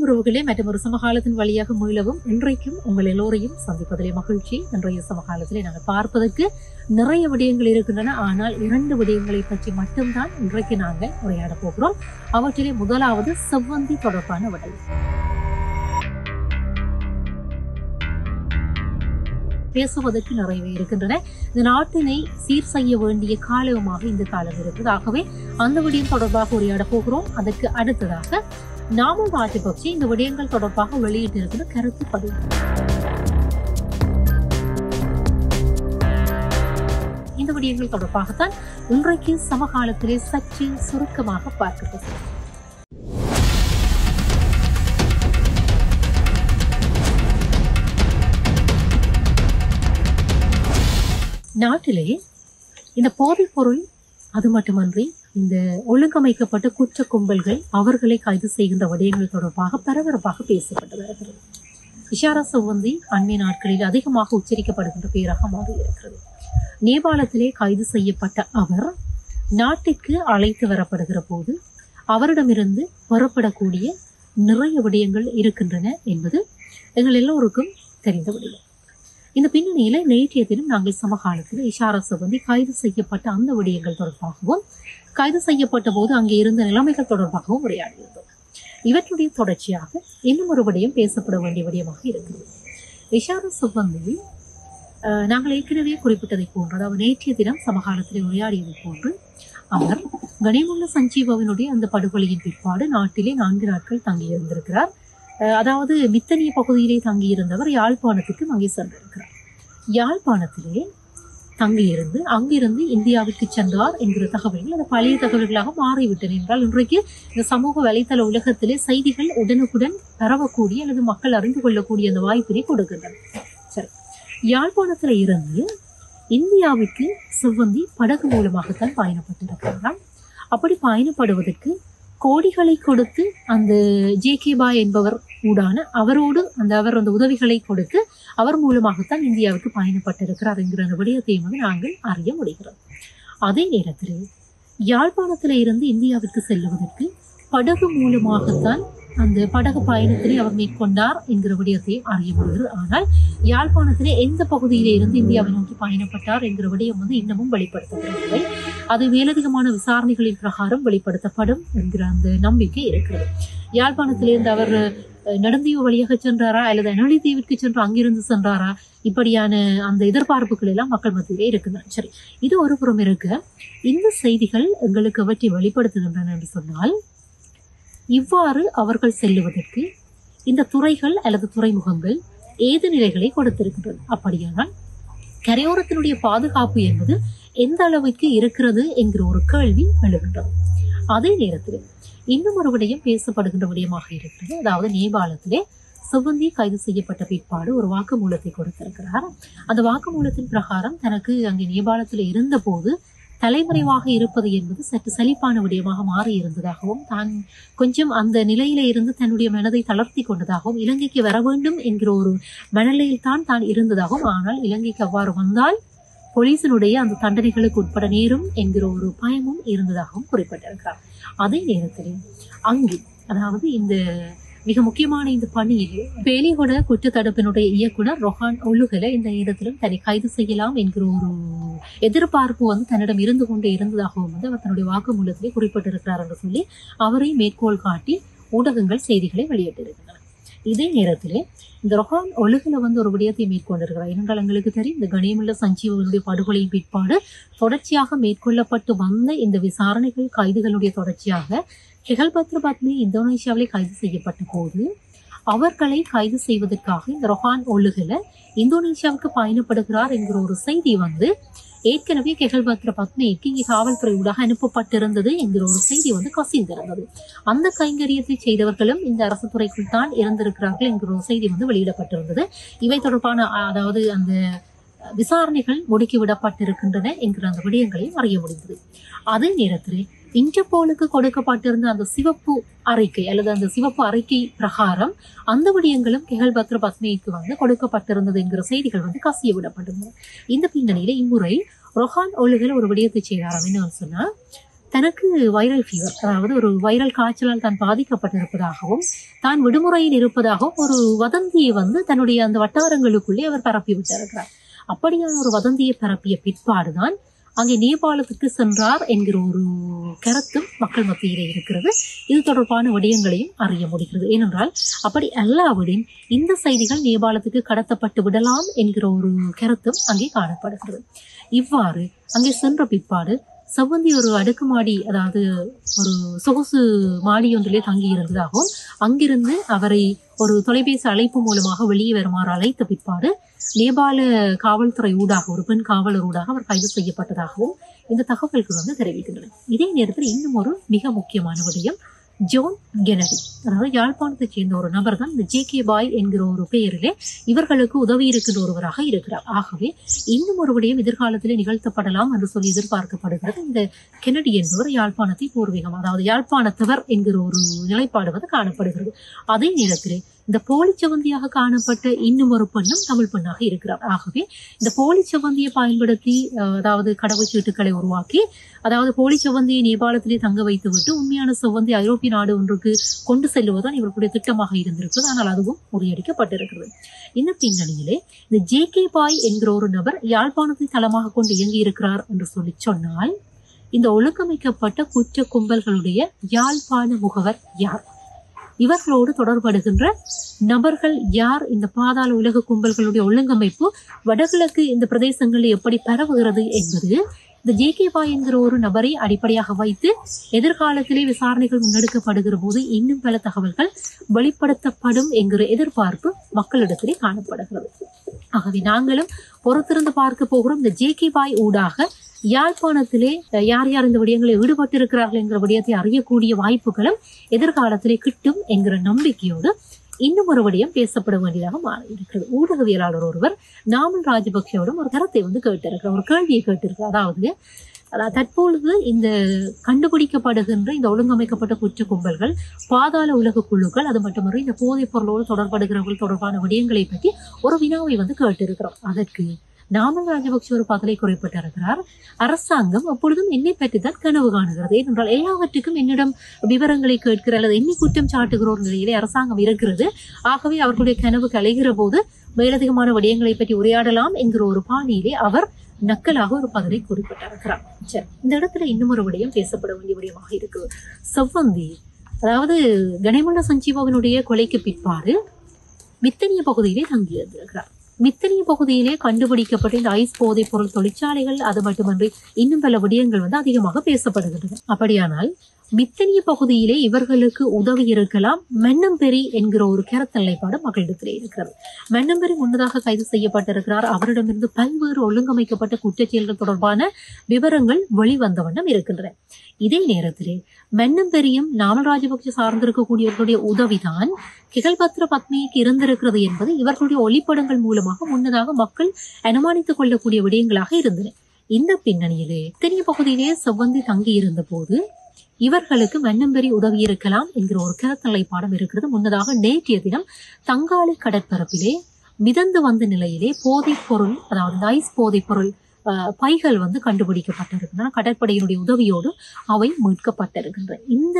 உறவுகளே, மற்றும் ஒரு சமகாலத்தின் வழியாக மீளவும் இன்றைக்கும் உங்கள் எல்லோரையும் சந்திப்பதிலே மகிழ்ச்சி. இன்றைய சமகாலத்திலே நாங்கள் பார்ப்பதற்கு நிறைய விடயங்கள் இருக்கின்றன. ஆனால் 2 விடயங்களை பற்றி மட்டும்தான் இன்றைக்கு நாங்கள் உரையாட போகிறோம். அவற்றிலே முதலாவது செவ்வந்தி தொடர்பான விடயம். பேசுவதற்கு நிறையவே இருக்கின்றன. இந்த நாட்டினை சீர் செய்ய வேண்டிய காலமாக இந்த காலம் இருக்குது. ஆகவே அந்த விடயம் தொடர்பாக உரையாட போகிறோம். அதற்கு அடுத்ததாக நாமல் ராஜபக்சே இந்த விடயங்கள் தொடர்பாக வெளியிட்டிருக்கிற கருத்து பதிவு. இந்த விடயங்கள் தொடர்பாகத்தான் இன்றைக்கு சமகாலத்திலே சற்று சுருக்கமாக பார்க்கப்பட்டது. நாட்டிலே இந்த போதைப் பொருள், அது மட்டுமன்றி இந்த ஒழுங்கமைக்கப்பட்ட குற்ற கும்பல்கள் அவர்களை கைது செய்கின்ற விடயங்கள் தொடர்பாக பரபரப்பாக பேசப்பட்டு வருகிறது. இஷாரா செவ்வந்தி அண்மை நாட்களில் அதிகமாக உச்சரிக்கப்படுகின்ற பெயராக மாறியிருக்கிறது. நேபாளத்திலே கைது செய்யப்பட்ட அவர் நாட்டிற்கு அழைத்து வரப்படுகிற போது அவரிடமிருந்து பெறப்படக்கூடிய நிறைய விடயங்கள் இருக்கின்றன என்பது எங்கள் எல்லோருக்கும் தெரிந்த விடயம். இந்த பின்னணியில நேற்றைய தினம் நாங்கள் சமகாலத்தில் இஷாரா செவ்வந்தி கைது செய்யப்பட்ட அந்த விடயங்கள் தொடர்பாகவும் கைது செய்யப்பட்ட போது அங்கே இருந்த நிலைமைகள் தொடர்பாகவும் உரையாடியிருந்தோம். இவற்றுடைய தொடர்ச்சியாக இன்னும் ஒரு விடயம் பேசப்பட வேண்டிய விடயமாக இருக்கிறது. இஷாரா செவ்வந்தி நாங்கள் ஏற்கனவே குறிப்பிட்டதை போன்று, அதாவது நேற்றைய தினம் சமகாலத்தில் உரையாடியதை போன்று, அவர் கனிமுல்ல சஞ்சீவவினுடைய அந்த படுகொலையின் பிற்பாடு நாட்டிலே 4 நாட்கள் தங்கியிருந்திருக்கிறார். அதாவது மித்தனிய பகுதியிலே தங்கியிருந்தவர் யாழ்ப்பாணத்திற்கு அங்கே சென்றிருக்கிறார். யாழ்ப்பாணத்திலே தங்கியிருந்து அங்கிருந்து இந்தியாவிற்கு சென்றார் என்கிற தகவல்கள் அது பழைய தகவல்களாக மாறிவிட்டன என்றால் இன்றைக்கு இந்த சமூக வலைத்தள உலகத்திலே செய்திகள் உடனுக்குடன் பரவக்கூடிய அல்லது மக்கள் அறிந்து கொள்ளக்கூடிய அந்த வாய்ப்பினை கொடுக்கின்றன. சரி, யாழ்ப்பாணத்துல இருந்து இந்தியாவிற்கு செவ்வந்தி படகு மூலமாகத்தான் பயணப்பட்டிருக்கிறார். அப்படி பயணப்படுவதற்கு கோடிகளை கொடுத்து அந்த ஜே.கே. பாய் என்பவர் ஊடான அவரோடு அவர் அந்த உதவிகளை கொடுத்து அவர் மூலமாகத்தான் இந்தியாவுக்கு பயணப்பட்டிருக்கிறார் என்கிற அந்த விடயத்தை நாங்கள் அறிய முடிகிறது. அதே நேரத்தில் யாழ்ப்பாணத்தில இருந்து இந்தியாவிற்கு செல்லுவதற்கு படகு மூலமாகத்தான் அந்த படகு பயணத்திலே அவர் மேற்கொண்டார் என்கிற விடயத்தை அறிய முடிகிறது. ஆனால் யாழ்ப்பாணத்திலே எந்த பகுதியிலே இருந்து இந்தியாவை நோக்கி பயணப்பட்டார் என்கிற விடயம் இன்னமும் வெளிப்படுத்தப்படவில்லை. அது மேலதிகமான விசாரணைகளின் பிரகாரம் வெளிப்படுத்தப்படும் என்கிற அந்த நம்பிக்கை இருக்கிறது. யாழ்ப்பாணத்திலிருந்து அவர் நெடுந்தீவு வழியாக சென்றாரா அல்லது நெடுந்தீவிற்கு சென்று அங்கிருந்து சென்றாரா, இப்படியான அந்த எதிர்பார்ப்புகள் எல்லாம் மக்கள் மத்தியிலே இருக்குதான். சரி, இது ஒரு புறம் இருக்க, இந்த செய்திகள் எங்களுக்கு அவற்றை வெளிப்படுத்துகின்றன என்று சொன்னால், இவ்வாறு அவர்கள் செல்லுவதற்கு இந்த துறைகள் அல்லது துறைமுகங்கள் ஏது நிலைகளை கொடுத்திருக்கின்றன. அப்படியானால் கரையோரத்தினுடைய பாதுகாப்பு என்பது எந்த அளவுக்கு இருக்கிறது என்கிற ஒரு கேள்வி எழுகின்றது. அதே நேரத்தில் இன்னும் ஒரு விடயம் பேசப்படுகின்ற விடயமாக இருக்கிறது. அதாவது நேபாளத்திலே செவ்வந்தி கைது செய்யப்பட்ட பிற்பாடு ஒரு வாக்குமூலத்தை கொடுத்திருக்கிறார். அந்த வாக்குமூலத்தின் பிரகாரம் தனக்கு அங்கே நேபாளத்தில் இருந்த போது தலைமறைவாக இருப்பது என்பது சற்று சலிப்பான விடயமாக மாறி இருந்ததாகவும், தான் கொஞ்சம் அந்த நிலையில இருந்து தன்னுடைய மனதை தளர்த்தி கொண்டதாகவும், இலங்கைக்கு வர வேண்டும் என்கிற ஒரு மனநிலையில் தான் இருந்ததாகவும், ஆனால் இலங்கைக்கு அவ்வாறு வந்தால் போலீசினுடைய அந்த தண்டனைகளுக்கு உட்பட நேரும் என்கிற ஒரு பயமும் இருந்ததாகவும் குறிப்பிட்டிருக்கிறார். அதே நேரத்தில் அங்கு, அதாவது இந்த மிக முக்கியமான இந்த பணியில் பேலிகொட குற்றத்தடுப்பினுடைய இயக்குனர் ரொஹான் ஒழுகல இந்த நேரத்திலும் தன்னை கைது செய்யலாம் என்கிற ஒரு எதிர்பார்ப்பு தன்னிடம் இருந்து கொண்டே இருந்ததாகவும் அவர் தன்னுடைய வாக்குமூலத்திலே குறிப்பிட்டிருக்கிறார் என்று சொல்லி அவரை மேற்கோள் காட்டி ஊடகங்கள் செய்திகளை வெளியிட்டிருக்கின்றன. இதே நேரத்திலே இந்த ரொஹான் ஒழுகல ஒரு விடயத்தை மேற்கொண்டிருக்கிறார். ஏனென்றால் எங்களுக்கு தெரியும், இந்த கனிமுல்ல சஞ்சீவனுடைய படுகொலையின் பிற்பாடு தொடர்ச்சியாக மேற்கொள்ளப்பட்டு வந்த இந்த விசாரணைகள் கைதுகளுடைய தொடர்ச்சியாக கெஹல்பத்ர பத்மி இந்தோனேஷியாவிலே கைது செய்யப்பட்ட போது அவர்களை கைது செய்வதற்காக இந்த ரொஹான் ஒழுகல இந்தோனேஷியாவுக்கு பயணப்படுகிறார் என்கிற ஒரு செய்தி ஏற்கனவே கெஹல்பத்ர பத்மிக்கு இங்கே காவல்துறை ஊடாக அனுப்பப்பட்டிருந்தது என்கிற ஒரு செய்தி கசிந்திருந்தது. அந்த கைங்கரியத்தை செய்தவர்களும் இந்த அரசு துறைக்குள் தான் இருந்திருக்கிறார்கள் என்கிற ஒரு செய்தி வெளியிடப்பட்டிருந்தது. இவை தொடர்பான, அதாவது அந்த விசாரணைகள் முடுக்கிவிடப்பட்டிருக்கின்றன என்கிற அந்த விடயங்களையும் அறிய முடிந்தது. அதே நேரத்தில் இன்டர்போலுக்கு கொடுக்கப்பட்டிருந்த அந்த சிவப்பு அறிக்கை அல்லது அந்த சிவப்பு அறிக்கை பிரகாரம் அந்த விடயங்களும் கெஹல்பத்ர பத்மிக்கு கொடுக்கப்பட்டிருந்தது என்கிற செய்திகள் கசிய விடப்பட்டிருந்தது. இந்த பின்னணியில இம்முறை ரொஹான் ஒழுகல் ஒரு விடயத்தை செய்தாராம். என்னன்னு சொன்னா, தனக்கு வைரல் ஃபீவர், அதாவது ஒரு வைரல் காய்ச்சலால் தான் பாதிக்கப்பட்டிருப்பதாகவும் தான் விடுமுறையில் இருப்பதாகவும் ஒரு வதந்தியை தன்னுடைய அந்த வட்டாரங்களுக்குள்ளே அவர் பரப்பி விட்டிருக்கிறார். அப்படியான ஒரு வதந்தியை பரப்பிய பிற்பாடுதான் அங்கே நேபாளத்துக்கு சென்றார் என்கிற ஒரு கருத்தும் மக்கள் மத்தியிலே இருக்கிறது. இது தொடர்பான விடயங்களையும் அறிய முடிகிறது. ஏனென்றால் அப்படி அல்லாவிடின் இந்த செய்திகள் நேபாளத்துக்கு கடத்தப்பட்டு விடலாம் என்கிற ஒரு கருத்தும் அங்கே காணப்படுகிறது. இவ்வாறு அங்கே சென்ற பிற்பாடு செவ்வந்தி ஒரு அடுக்குமாடி, அதாவது ஒரு சொகுசு மாடி ஒன்றிலே தங்கி இருந்ததாகவும் அங்கிருந்து அவரை ஒரு தொலைபேசி அழைப்பு மூலமாக வெளியே வருமாறு அழைத்த பிற்பாடு நேபாள காவல்துறை ஊடாக, ஒரு பெண் காவலர் ஊடாக அவர் கைது செய்யப்பட்டதாகவும் இந்த தகவல்கள் தெரிவிக்கின்றன. இதே நேரத்தில் இன்னும் ஒரு மிக முக்கியமான விடயம், ஜோன் கெனடி, அதாவது யாழ்ப்பாணத்தைச் சேர்ந்த ஒரு நபர் தான் இந்த ஜே.கே. பாய் என்கிற ஒரு பெயரிலே இவர்களுக்கு உதவி இருக்கின்ற ஒருவராக இருக்கிறார். ஆகவே இன்னும் ஒரு விடயம் எதிர்காலத்திலே நிகழ்த்தப்படலாம் என்று சொல்லி எதிர்பார்க்கப்படுகிறது. இந்த கெனடி என்பவர் யாழ்ப்பாணத்தை பூர்வீகம், அதாவது யாழ்ப்பாணத்தவர் என்கிற ஒரு நிலைப்பாடு காணப்படுகிறது. அதே நேரத்திலே இந்த போலிச்சவந்தியாக காணப்பட்ட இன்னும் ஒரு பெண்ணும் தமிழ் பெண்ணாக இருக்கிறார். ஆகவே இந்த போலிச்சவந்தியை பயன்படுத்தி, அதாவது கடவுச்சீட்டுகளை உருவாக்கி, அதாவது போலிச்சவந்தியை நேபாளத்திலே தங்க வைத்து விட்டு உண்மையான செவ்வந்தி ஐரோப்பிய நாடு ஒன்றுக்கு கொண்டு செல்வதுதான் இவர்களுடைய திட்டமாக இருந்திருக்கிறது. ஆனால் அதுவும் முறியடிக்கப்பட்டிருக்கிறது. இந்த பின்னணியிலே இந்த ஜே.கே. பாய் என்கிற ஒரு நபர் யாழ்ப்பாணத்தை தளமாக கொண்டு இயங்கி இருக்கிறார் என்று சொல்லி சொன்னால், இந்த ஒழுங்கமைக்கப்பட்ட குற்ற கும்பல்களுடைய யாழ்ப்பாண முகவர் யார், இவர்களோடு தொடர்படுகின்ற நபர்கள் யார், இந்த பாதாள உலக கும்பல்களுடைய ஒழுங்கமைப்பு வடகிழக்கு இந்த பிரதேசங்களில் எப்படி பரவுகிறது என்பது இந்த ஜே.கே. பாய் என்கிற ஒரு நபரை அடிப்படையாக வைத்து எதிர்காலத்திலே விசாரணைகள் முன்னெடுக்கப்படுகிற போது இன்னும் பல தகவல்கள் வெளிப்படுத்தப்படும் என்கிற எதிர்பார்ப்பு மக்களிடத்திலே காணப்படுகிறது. ஆகவே நாங்களும் பொறுத்திருந்து பார்க்க போகிறோம். இந்த ஜே.கே. பாய் ஊடாக யாழ்ப்பாணத்திலே யார் யார் இந்த விடயங்களில் ஈடுபட்டிருக்கிறார்கள் என்கிற விடயத்தை அறியக்கூடிய வாய்ப்புகளும் எதிர்காலத்திலே கிட்டும் என்கிற நம்பிக்கையோடு இன்னும் ஒரு விடயம் பேசப்பட வேண்டியதாக மாறி இருக்கிறது. ஊடகவியலாளர் ஒருவர் நாமல் ராஜபக்சேவிடம் ஒரு கருத்தை கேட்டிருக்கிறார், ஒரு கேள்வியை கேட்டிருக்கிறார். அதாவது தற்பொழுது இந்த கண்டுபிடிக்கப்படுகின்ற இந்த ஒழுங்கமைக்கப்பட்ட குற்ற கும்பல்கள், பாதாள உலக குழுக்கள், அது மட்டுமல்ல இந்த போதைப் பொருளோடு தொடர்படுகிறவர்கள் தொடர்பான விடயங்களை பற்றி ஒரு வினாவை கேட்டிருக்கிறோம். அதற்கு நாமல் ராஜபக்சே ஒரு பதிலை குறிப்பிட்டிருக்கிறார். அரசாங்கம் அப்பொழுதும் என்னை பற்றி தான் கனவு காணுகிறது. ஏனென்றால் எல்லாவற்றுக்கும் என்னிடம் விவரங்களை கேட்கிற அல்லது என்னை குற்றம் சாட்டுகிற ஒரு நிலையிலே அரசாங்கம் இருக்கிறது. ஆகவே அவர்களுடைய கனவு கலைகிற போது மேலதிகமான விடயங்களை பற்றி உரையாடலாம் என்கிற ஒரு பாணியிலே அவர் நக்கலாக ஒரு பதிலை குறிப்பிட்டிருக்கிறார். சரி, இந்த இடத்துல இன்னும் ஒரு விடயம் பேசப்பட வேண்டிய விடயமாக இருக்கு. செவ்வந்தி, அதாவது கணேமன சஞ்சீவாவினுடைய கொலைக்கு பிற்பாடு மித்தனிய பகுதியிலே தங்கியிருந்திருக்கிறார். மித்தனிய பகுதியிலே கண்டுபிடிக்கப்பட்ட இந்த ஐஸ் போதைப் பொருள் தொழிற்சாலைகள், அது மட்டுமன்றி இன்னும் பல விடயங்கள் அதிகமாக பேசப்படுகின்றன. அப்படியானால் மித்தனிய பகுதியிலே இவர்களுக்கு உதவி இருக்கலாம் மென்னம்பெரி என்கிற ஒரு கருத்து நிலைப்பாடு மக்களிடத்திலே இருக்கிறது. மென்னம்பெரி முன்னதாக கைது செய்யப்பட்டிருக்கிறார். அவரிடமிருந்து பல்வேறு ஒழுங்கமைக்கப்பட்ட குற்றச்செயல்கள் தொடர்பான விவரங்கள் வெளிவந்த வண்ணம் இருக்கின்றன. இதே நேரத்திலே மென்னம்பெரியும் நாமல் ராஜபக்சே சார்ந்திருக்கக்கூடியவர்களுடைய உதவிதான் கிகல்பத்ர பத்மிக்கு இருந்திருக்கிறது என்பது இவர்களுடைய ஒளிப்படங்கள் மூலமாக முன்னதாக மக்கள் அனுமானித்துக் கொள்ளக்கூடிய விடயங்களாக இருந்தன. இந்த பின்னணியிலே மித்தனிய பகுதியிலே செவ்வந்தி தங்கி இருந்த போது இவர்களுக்கு மென்னம்பெரி உதவி இருக்கலாம் என்கிற ஒரு கருத்து நிலைப்பாடம் இருக்கிறது. முன்னதாக நேற்றைய தினம் தங்காளி கடற்பரப்பிலே மிதந்து வந்த நிலையிலே போதைப் பொருள், அதாவது ஐஸ் போதைப் பொருள் பைகள் கண்டுபிடிக்கப்பட்டிருக்கின்றன. கடற்படையினுடைய உதவியோடு அவை மீட்கப்பட்டிருக்கின்றன. இந்த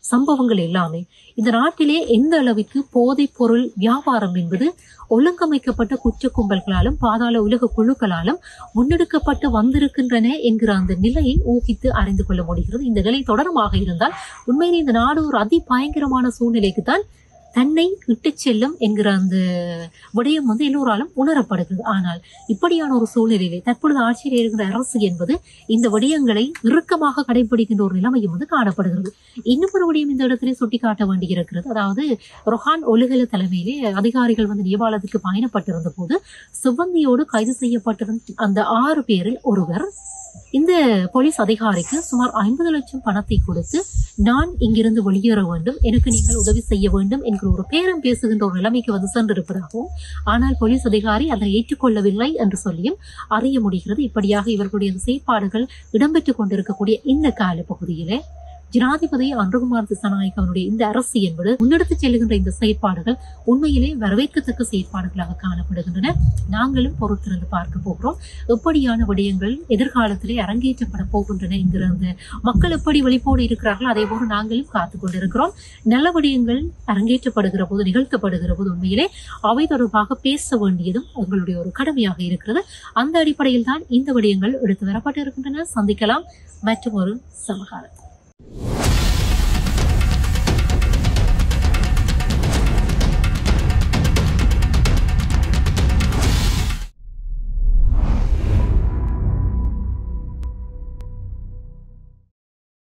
சம்பவங்கள் எல்லாமே இந்த நாட்டிலே எந்த அளவிற்கு போதைப் பொருள் வியாபாரம் என்பது ஒழுங்கமைக்கப்பட்ட குற்ற கும்பல்களாலும் பாதாள உலக குழுக்களாலும் முன்னெடுக்கப்பட்டு வந்திருக்கின்றன என்கிற அந்த நிலையை ஊகித்து அறிந்து கொள்ள முடிகிறது. இந்த நிலை தொடரமாக இருந்தால் உண்மையிலே இந்த நாடு ஒரு அதி பயங்கரமான சூழ்நிலைக்கு தான் தன்னை இட்டுச் செல்லும் என்கிற அந்த விடயம் எல்லோராலும் உணரப்படுகிறது. ஆனால் இப்படியான ஒரு சூழ்நிலையிலே தற்பொழுது ஆட்சியில் இருக்கிற அரசு என்பது இந்த விடயங்களை இறுக்கமாக கடைபிடிக்கின்ற ஒரு நிலைமையும் காணப்படுகிறது. இன்னும் ஒரு விடயம் இந்த இடத்திலே சுட்டிக்காட்ட வேண்டியிருக்கிறது. அதாவது ரொஹான் ஒலுகல தலைமையிலே அதிகாரிகள் நேபாளத்துக்கு பயணப்பட்டிருந்த போது செவ்வந்தியோடு கைது செய்யப்பட்டிருந்த அந்த 6 பேரில் ஒருவர் இந்த போலீஸ் அதிகாரிக்கு சுமார் 50 லட்சம் பணத்தை கொடுத்து நான் இங்கிருந்து வெளியேற வேண்டும், எனக்கு நீங்கள் உதவி செய்ய வேண்டும் என்கிற ஒரு பேரம் பேசுகின்ற ஒரு நிலைமைக்கு சென்றிருப்பதாகவும், ஆனால் போலீஸ் அதிகாரி அதை ஏற்றுக்கொள்ளவில்லை என்று சொல்லியும் அறிய முடிகிறது. இப்படியாக இவர்களுடைய செயற்பாடுகள் இடம்பெற்றுக் கொண்டிருக்கக்கூடிய இந்த கால பகுதியிலே ஜனாதிபதி அன்ருகுமார் திசாநாயக்கவனுடைய இந்த அரசு என்பது முன்னெடுத்து செல்லுகின்ற இந்த செயற்பாடுகள் உண்மையிலே வரவேற்கத்தக்க செயற்பாடுகளாக காணப்படுகின்றன. நாங்களும் பொறுத்திருந்து பார்க்க போகிறோம் எப்படியான விடயங்கள் எதிர்காலத்திலே அரங்கேற்றப்பட போகின்றன என்கிற அந்த மக்கள் எப்படி விழிப்போடு இருக்கிறார்கள் அதே போல நாங்களும் காத்துக் கொண்டிருக்கிறோம். நல்ல விடயங்கள் அரங்கேற்றப்படுகிற போது நிகழ்த்தப்படுகிற போது உண்மையிலே அவை தொடர்பாக பேச வேண்டியதும் உங்களுடைய ஒரு கடமையாக இருக்கிறது. அந்த அடிப்படையில் தான் இந்த விடயங்கள் எடுத்து வரப்பட்டு இருக்கின்றன. சந்திக்கலாம் மற்றும் ஒரு சமகாலம்.